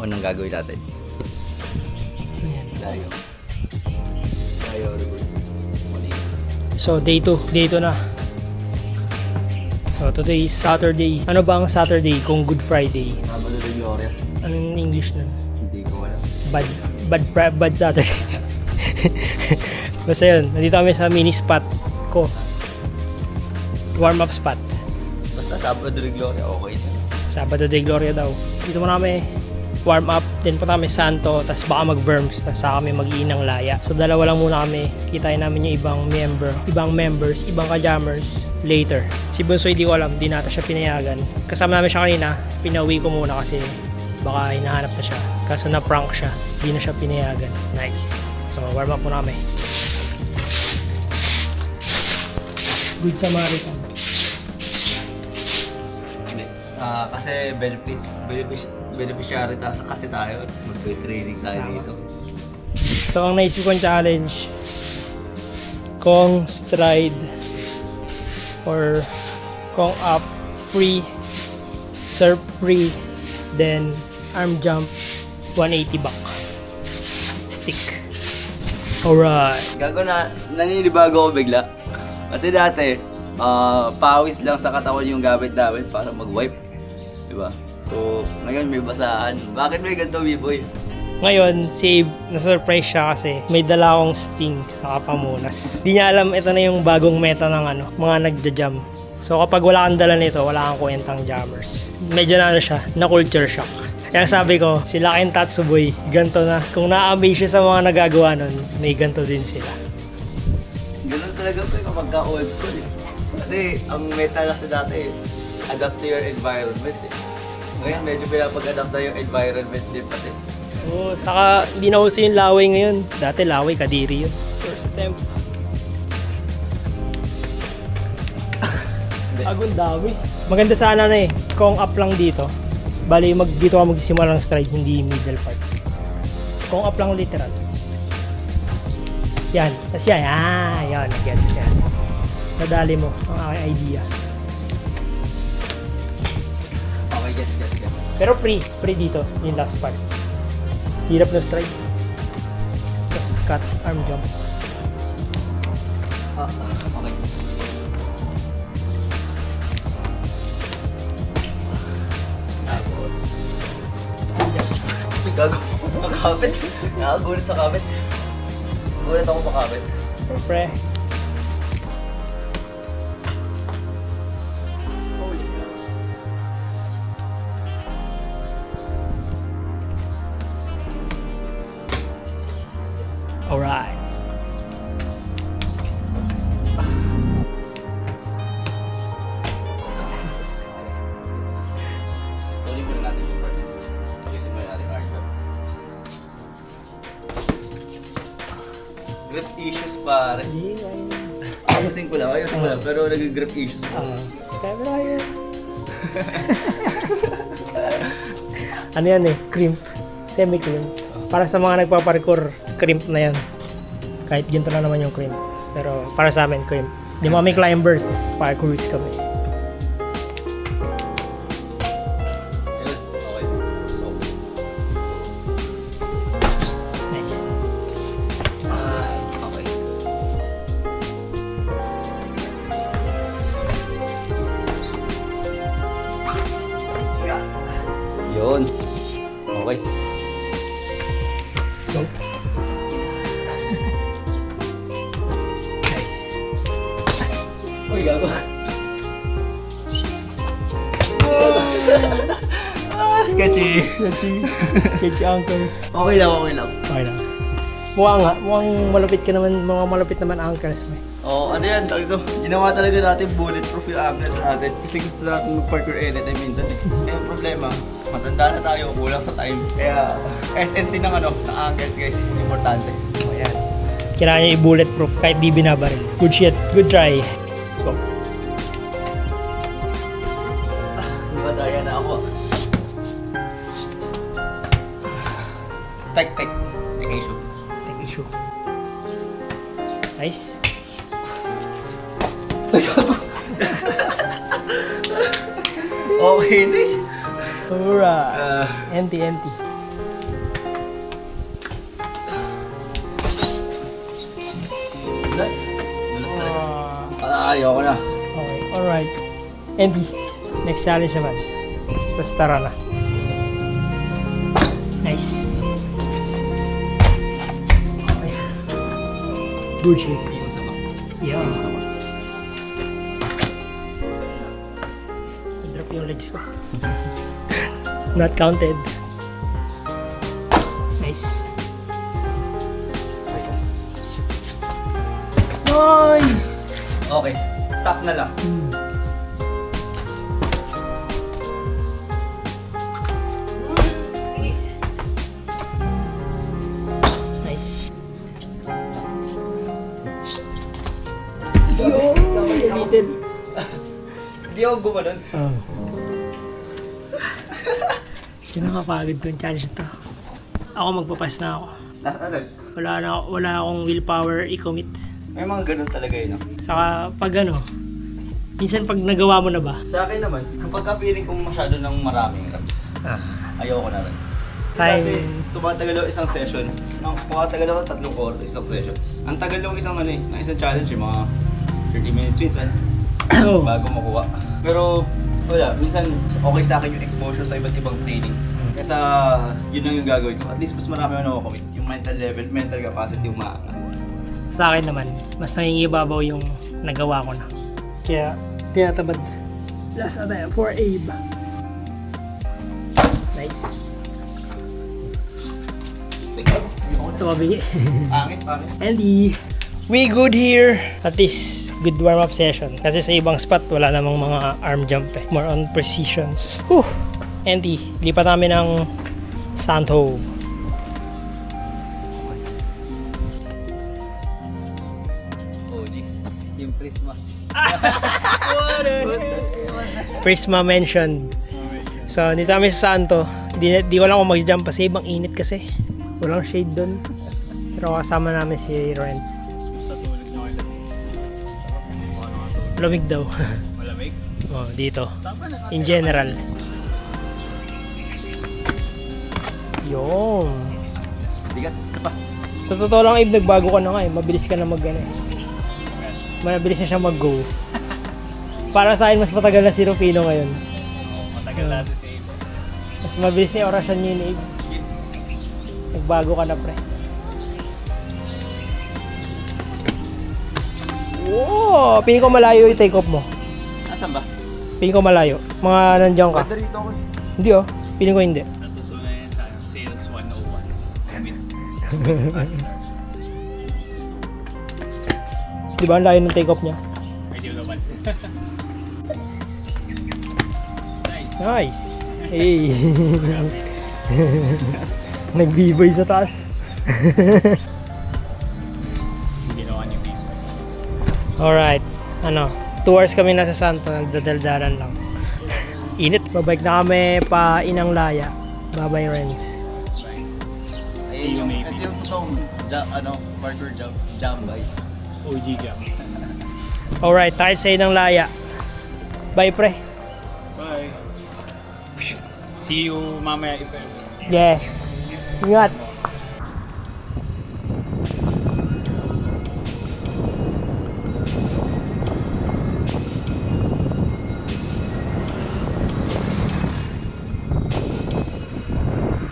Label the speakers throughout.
Speaker 1: unang gagawin natin.
Speaker 2: Ayan.
Speaker 1: Tayo, reverse.
Speaker 2: So, day 2 na. So, today is Saturday. Ano ba ang Saturday kung Good Friday?
Speaker 1: Sabado de Gloria.
Speaker 2: Anong English nun?
Speaker 1: Hindi ko alam.
Speaker 2: Bad Saturday. Basta yun, nandito kami sa mini spot ko. Warm up spot.
Speaker 1: Basta Sabado de Gloria, okay na.
Speaker 2: Sabado de Gloria daw. Dito muna kami warm up, then punta kami Santo, tas baka mag-verms, tas saka kami mag-iinang laya. So dalawa lang muna kami, kitain namin yung ibang members, ibang ka-jammers later. Si Bunso hindi ko alam, di nata siya pinayagan. Kasama namin siya kanina, pinauwi ko muna kasi baka hinahanap na siya. Kaso na-prank siya, di na siya pinayagan. Nice. So warm up muna kami. Good Samaritan.
Speaker 1: Hindi. Kasi beneficiary kasi tayo. Mag-training tayo dito.
Speaker 2: So ang naisip kong challenge, Kong stride or Kong up free, surf free, then arm jump 180 back stick. Alright.
Speaker 1: Gago na, naninibago ko bigla. Kasi dati, pawis lang sa katawan yung gamit namin para mag-wipe. Diba? So, ngayon may basahan. Bakit may ganito, B-boy?
Speaker 2: Ngayon, si Abe, na-surprise siya kasi may dala akong sting sa Kapamunas. Di niya alam, ito na yung bagong meta ng mga nagja-jam. So kapag wala kang dala nito, wala kang kwentang jammers. Medyo na siya, na culture shock. Kaya sabi ko, sila Ken Tatsuboy, ganito na. Kung na-amaze siya sa mga nagagawa nun, may ganito din sila.
Speaker 1: Ganun talaga ito kapag ka-old school eh. Kasi ang meta kasi dati, adapt to your environment eh. Ngayon medyo pinapag-adapt na yung environment din pati.
Speaker 2: Oo, saka hindi na uso yung laway ngayon. Dati laway, kadiri yun. First attempt. Agong dami. Maganda sana na eh. Kung up lang dito. Bali, dito ka magsisimula ng stride, hindi middle part. Kung up lang literal. Yan. Tapos yan. Yan. Gets yan. Nadali mo ang aking idea.
Speaker 1: Okay, yes.
Speaker 2: Pero free dito, yung last part. Hirap na stride. Tapos cut, arm jump.
Speaker 1: Okay. Tapos, gago, makapit. Nakagulat sa kapit. Gulat ako makapit.
Speaker 2: Siyempre.
Speaker 1: Holy cow.
Speaker 2: Alright.
Speaker 1: Kunin muna natin yung part. Ayusin muna natin yung hardware. Grip issues pare. Ayusin ko lang. Pero nag-grip issues pa.
Speaker 2: Camera yun. Ano yan eh? Crimp. Semi-crimp. Para sa mga nagpaparkour, crimp na yan. Kahit ginto na naman yung crimp. Pero para sa amin, crimp. Di mga may climbers, parkourist kami.
Speaker 1: Okay. So,
Speaker 2: Nice.
Speaker 1: okay. Yun. Okay.
Speaker 2: So. Nice.
Speaker 1: Uy, gago. Sketchy.
Speaker 2: Sketchy uncles.
Speaker 1: Okay lang.
Speaker 2: Okay lang. Mukhang malupit ka naman, mga malupit naman uncles mo.
Speaker 1: Oo, ano yan, talaga. Ginawa talaga natin bulletproof yung ankles natin. Kasi gusto natin mag-parkour anytime minsan eh. Kaya yung problema, matanda na tayo, kulang sa time. Kaya SNC ng ankles guys, importante.
Speaker 2: O yan. Kailangan niya i-bulletproof kahit di binabaril. Good shit. Good try. So.
Speaker 1: Di ba daya na ako? Tek issue.
Speaker 2: Take issue. Nice.
Speaker 1: Okay na eh.
Speaker 2: Alright. Empty.
Speaker 1: ayoko na.
Speaker 2: Okay, alright. And this, next challenge naman. Tapos tara na. Nice. Good shit.
Speaker 1: Hindi masama.
Speaker 2: Yeah.
Speaker 1: Masama.
Speaker 2: Drop yung legs ko. Not counted. Nice. Nice!
Speaker 1: Okay, tap na lang.
Speaker 2: Nice. Yo! Limited.
Speaker 1: Hindi ako gumanon.
Speaker 2: Oh. Kinakapagod tong challenge na to. Ako magpapas na ako. Wala akong willpower i-commit.
Speaker 1: May mga ganun talaga yun. No?
Speaker 2: Saka pag ano, minsan pag nagawa mo na ba?
Speaker 1: Sa akin naman, kapag ka-feeling kong masyado ng maraming reps, ayoko na rin.
Speaker 2: Time.
Speaker 1: Dati, tumatagal ako isang session. Makatagal ako 3 oras sa isang session. Ang tagal lang isang ano ng isang challenge, mga 30 minutes minsan,
Speaker 2: Oh.
Speaker 1: bago makuha. Pero, wala, minsan okay sa akin yung exposure sa iba't ibang training. Kaya yun lang yung gagawin ko. At least mas marami ako nakukomit. Yung mental level, mental capacity yung maangat.
Speaker 2: Sa akin naman, mas nangingibabaw yung nagawa ko na. Kaya, tinatabad. Last na tayo, 4A ba? Nice. Tumabi.
Speaker 1: Pangit.
Speaker 2: Andy, we good here. At least, good warm-up session. Kasi sa ibang spot, wala namang mga arm jump eh. More on precisions. Whew! Andy, lipat namin ng Sandho.
Speaker 1: Oh, jeez. Yung prisma.
Speaker 2: Prisma mentioned. So, dito kami sa Santo. Di ko lang kung mag-jump kasi ibang init kasi. Walang shade doon. Pero kasama namin si Renz.
Speaker 3: Sa tulog na kayo.
Speaker 2: Lamig daw.
Speaker 3: Malamig?
Speaker 2: Oh, dito.
Speaker 3: Tama na.
Speaker 2: In general. Yung.
Speaker 1: Bigat, isa pa.
Speaker 2: Sa totoo lang, Ibe, nagbago ka na nga eh. Mabilis ka na mag-ano eh. Mabilis na siya mag-go. Para sa akin, mas matagal na si Rufino ngayon.
Speaker 3: Matagal natin si Ibo.
Speaker 2: Mas mabilis na yung orasyon niya ni Ibe. Nagbago ka na, pre. Wow! Piling ko malayo yung take off mo.
Speaker 1: Asan ba?
Speaker 2: Piling ko malayo. Mga nandiyan ka.
Speaker 1: Ba't rito ako eh?
Speaker 2: Hindi oh. Piling ko hindi.
Speaker 3: Natutunan yan sa Sales 101. Commit. Faster.
Speaker 2: Di ba ang layo ng take off niya?
Speaker 3: Medyo naman. Nice.
Speaker 2: Nice! Hey! Nag-b-boy sa taas.
Speaker 3: Ginawa niyo Ibo.
Speaker 2: Alright. 2 hours kami nasa Santo. Nagdadaldalan lang. Init. Babike na kami pa Inang Laya. Bye-bye, Renz.
Speaker 1: Ayun yung, ito yung totoong parkour jump bike.
Speaker 3: OG jam.
Speaker 2: Alright, tayo sa Inang Laya. Bye, pre.
Speaker 3: Bye. See you mamaya if ever.
Speaker 2: Yeah. Ingat.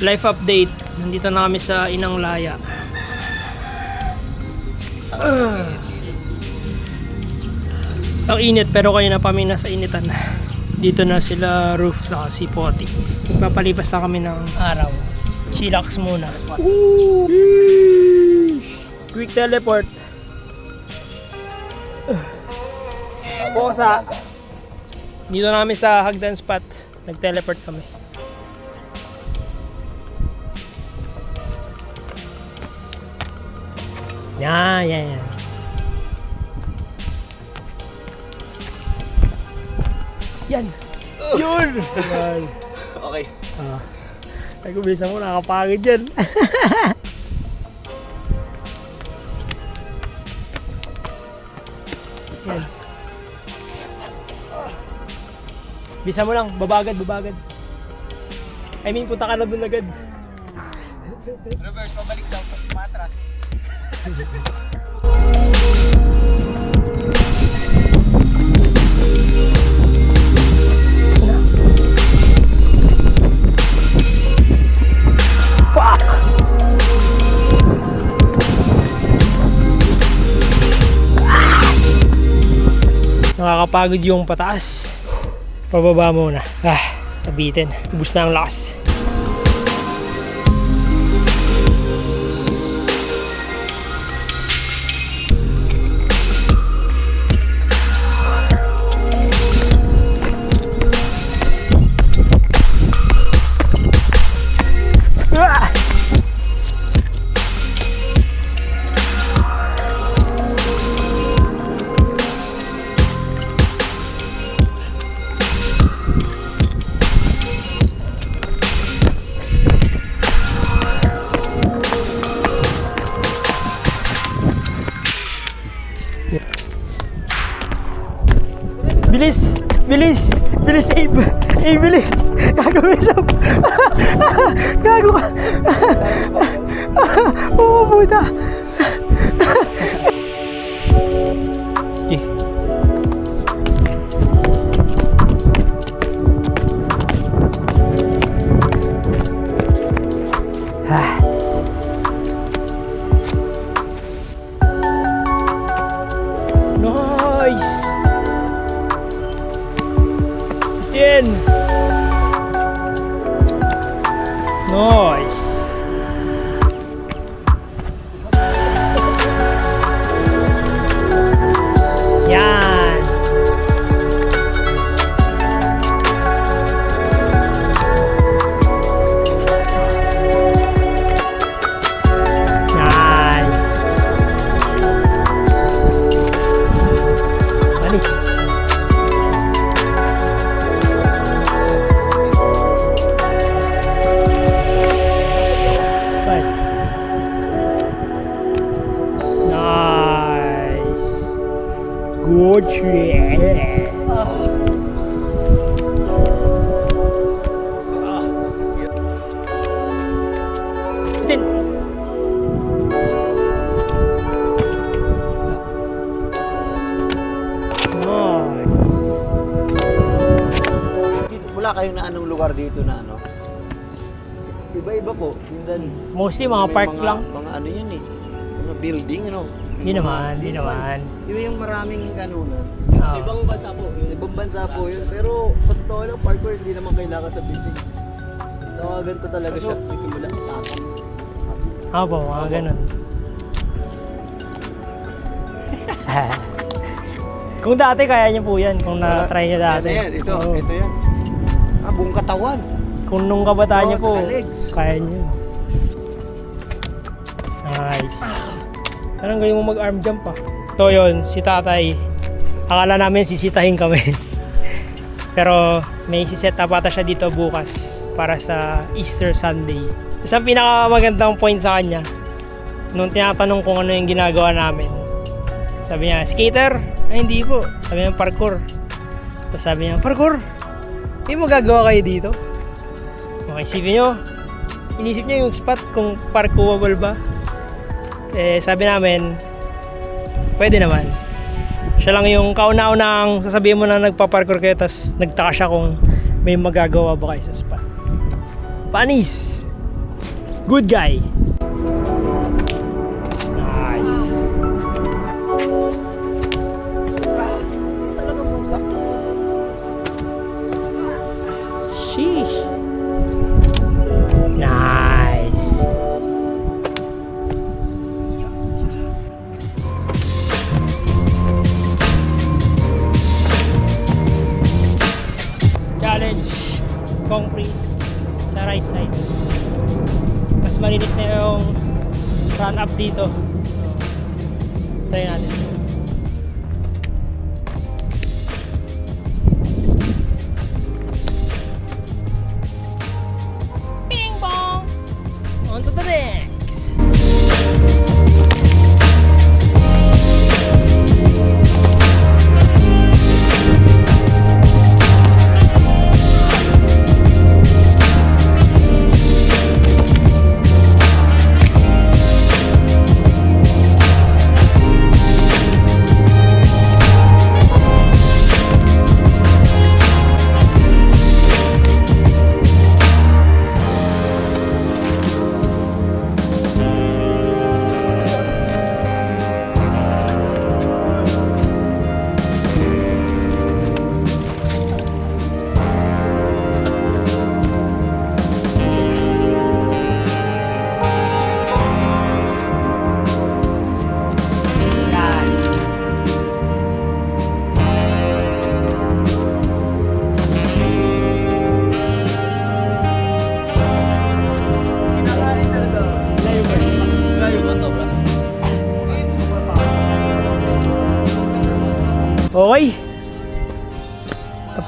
Speaker 2: Life update. Nandito na kami sa Inang Laya. Ang init pero kayo na kami nasa initan. Dito na sila Roof na si Poti. Magpapalipas na kami ng araw. Chillax muna. Quick teleport. Posa. Dito na kami sa hagdan spot. Nag-teleport kami. Yan. Yan. Yun! Yan.
Speaker 1: Okay.
Speaker 2: Ay, kubilisan mo, nakapagod yan. Yan. Bisa mo lang, babagad. I mean, punta ka na doon agad.
Speaker 3: Robert, pabalik daw. Matras.
Speaker 2: nakakapagod yung pataas. Pababa muna. Nabitin. Ubus na ang lakas. Bilis! Bilis! Bilis, Abe! Abe, bilis! Gago, bilis! Gago ka! Oo, puta! Okay. Nice! In. Nice. Yan. Nice. Balik. Good shit. Din.
Speaker 4: Dito, wala kayong na anong lugar dito na ano? Iba-iba po. Minsan,
Speaker 2: Mostly mga
Speaker 4: may
Speaker 2: park lang.
Speaker 4: Mga ano yun eh. Mga building, ano?
Speaker 2: Di naman, di naman.
Speaker 4: Di ba yung maraming ganuna?
Speaker 2: Sa
Speaker 4: ibang bansa po. Sa ibang bansa po yun. Pero sa totoo lang, parkour hindi naman kailangan sa building. Ganito talaga siya. Nagsimula sa tatang.
Speaker 2: Opo, mga ganun. Kung dati kaya niyo po yan, kung na-try niyo dati.
Speaker 4: Yan, ito.
Speaker 2: Oo.
Speaker 4: Ito yan. Buong katawan.
Speaker 2: Kung nung kabataan niyo po,
Speaker 4: Legs.
Speaker 2: kaya niyo. Nice. Parang galing mo mag-arm jump ah. Ito yun, si tatay. Akala namin sisitahin kami. Pero may siset up ata siya dito bukas para sa Easter Sunday. Isang pinakamagandang point sa kanya, nung tinatanong kung ano yung ginagawa namin. Sabi niya, skater? Ay, hindi po. Sabi niya, parkour. Tapos sabi niya, parkour? Hindi mo gagawa kayo dito? Okay, isipin nyo. Inisip niya yung spot kung parkourable ba. Eh, sabi namin, pwede naman. Siya lang yung kauna-unang sasabihin mo na nagpa-parkour kayo, tapos nagtaka siya kung may magagawa ba kayo sa spot. Panis! Good guy! Nice!
Speaker 4: Talaga mo ba?
Speaker 2: Sheesh! Nice! Challenge concrete sa right side. Mas malinis na yung run up dito. Try natin. Ping pong! On to the next!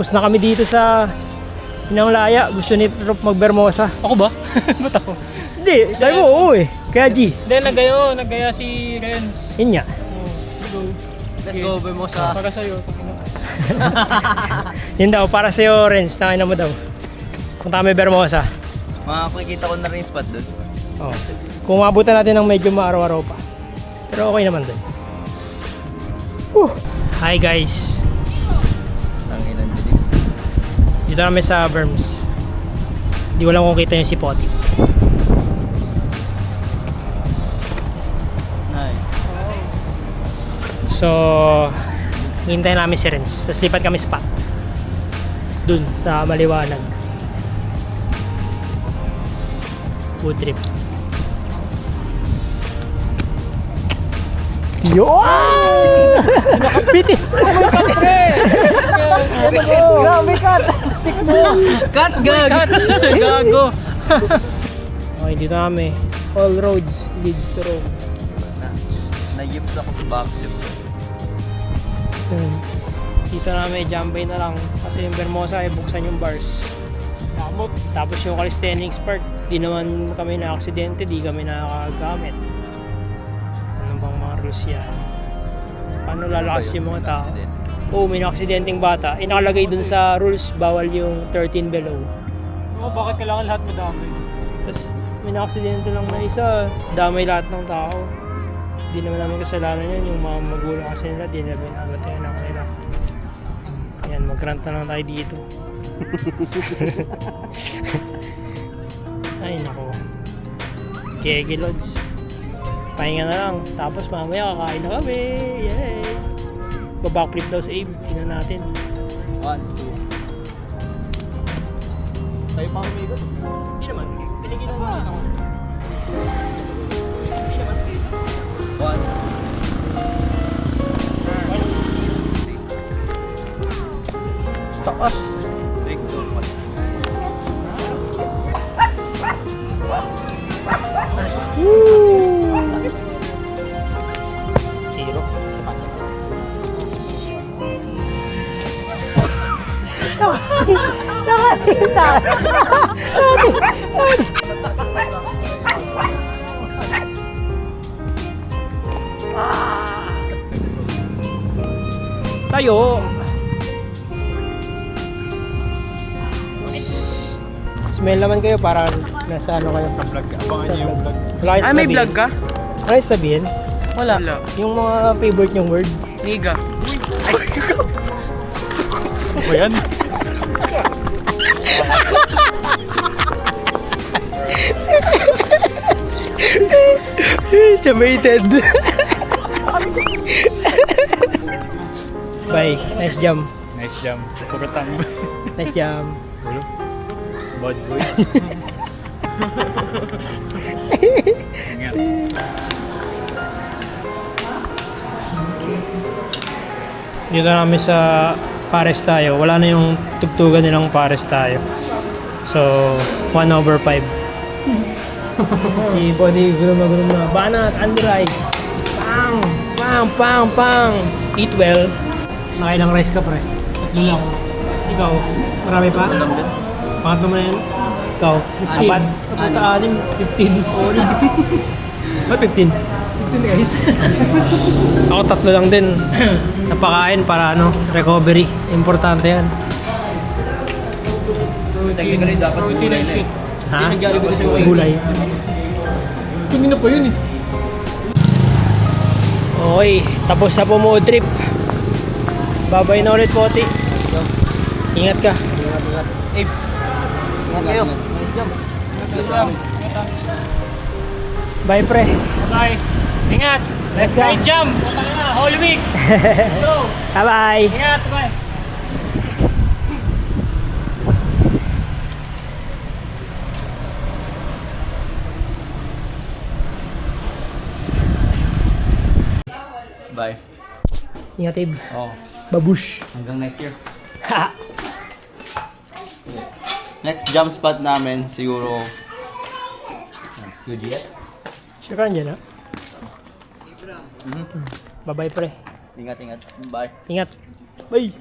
Speaker 2: Tapos na kami dito sa Inang Laya. Gusto ni Rob mag-Bermosa.
Speaker 3: Ako ba? Ba't ako?
Speaker 2: Hindi, sabi mo oo eh. Kaya G.
Speaker 3: Hindi, nagaya si Renz.
Speaker 2: Yun nga.
Speaker 4: Let's go, Bermosa.
Speaker 3: Para sa'yo.
Speaker 2: Yun daw, para sa'yo Renz. Tangin na mo daw. Punta kami Bermosa.
Speaker 1: Makikita ko na rin yung spot doon.
Speaker 2: Oh. Kung mabutan natin ng medyo maaraw-araw pa. Pero okay naman doon. Hi guys.
Speaker 1: Ang ilan din.
Speaker 2: Dito kami sa Berms. Hindi ko lang kung kita yung si Poti.
Speaker 1: Nice.
Speaker 2: So, hintayin namin si Renz. Tapos lipat kami spot. Dun, sa Maliwanag. Food trip. Yun! Nakapit eh! Grabe cut! Stick mo!
Speaker 4: Cut, gag!
Speaker 3: Gago!
Speaker 2: Okay, dito kami. All roads leads to Rome.
Speaker 1: Nayips ako sa backflip.
Speaker 2: Dito namin, jambay na lang. Kasi yung Bermosa ay buksan yung bars. Tapos yung calisthenics part, di naman kami na-aksidente, di kami nakagamit. Ano bang mga rules yan? Paano lalakas yung mga tao? Oo, may na-aksidenteng bata. Nakalagay dun sa rules, bawal yung 13 below.
Speaker 3: Oh, bakit kailangan lahat madami?
Speaker 2: Tapos may na-aksidente lang na isa, damay lahat ng tao. Di naman namin kasalanan yun, yung mga magulang kasi nila, di namin nabatayan ako nila. Ayan, mag-rant na lang tayo dito. Ay nako. Kege Lods. Pahinga na lang. Tapos mamaya kakain na kami. Yay! Babackflip daw sa Abe. Tingnan natin.
Speaker 1: 1, 2.
Speaker 4: Tayo pa kami ikot.
Speaker 2: Hindi naman. Pinigilan mo naman.
Speaker 1: 1.
Speaker 2: Takas.
Speaker 1: Break, 2, 1.
Speaker 2: Zero. Tayo. Smell naman kayo para nasa ano kayo.
Speaker 3: Sa vlog. Abangan
Speaker 2: Sa
Speaker 3: niyo yung
Speaker 2: vlog.
Speaker 3: vlog.
Speaker 2: Wala kayong
Speaker 5: Ay, may
Speaker 2: sabihin?
Speaker 5: vlog ka?
Speaker 2: Wala kayong sabihin?
Speaker 5: Wala.
Speaker 2: Yung mga favorite nyong word?
Speaker 5: Niga.
Speaker 3: Ano ba yan?
Speaker 2: Chamated. Bye. Nice jam.
Speaker 3: Nice jam. Pugatang.
Speaker 2: Nice jam.
Speaker 3: Ulo. Bad boy. Ingat.
Speaker 2: Dito namin sa pares tayo. Wala na yung tugtugan nilang pares tayo. So, 1/5. Si Bonnie gulong na. Banat, under rice. Pang! Pang! Pang! Pang! Eat well. Nakailang rice ka pre? Tatlo lang. Ikaw? Marami pa? Pangatlo mo na yan? Ikaw? Apat? Apat, anim, 15. Sorry. Ba't 15? 15 guys. Ako tatlo lang din. Napakain para ano, recovery. Importante yan.
Speaker 4: Technically, dapat gulay na eh.
Speaker 2: Ha?
Speaker 4: Nagyari ko sa
Speaker 2: Gulay.
Speaker 4: Kanina pa yun eh.
Speaker 2: Okay, tapos na po mo trip. Babay na ulit Poti. Ingat ka.
Speaker 4: Abe. Ingat kayo. Nice jump.
Speaker 2: Bye pre.
Speaker 3: Bye. Ingat.
Speaker 2: Let's go.
Speaker 3: Great jam. Whole week. Go.
Speaker 2: Bye bye.
Speaker 3: Ingat. Bye.
Speaker 1: Bye.
Speaker 2: Ingat Abe.
Speaker 1: Oh,
Speaker 2: Babush.
Speaker 1: hanggang next year.
Speaker 2: Ha!
Speaker 1: Next jump spot namin siguro QGS.
Speaker 2: Sure ka dyan ha? Bye bye pre.
Speaker 1: Ingat, ingat. Bye.
Speaker 2: Ingat. Bye.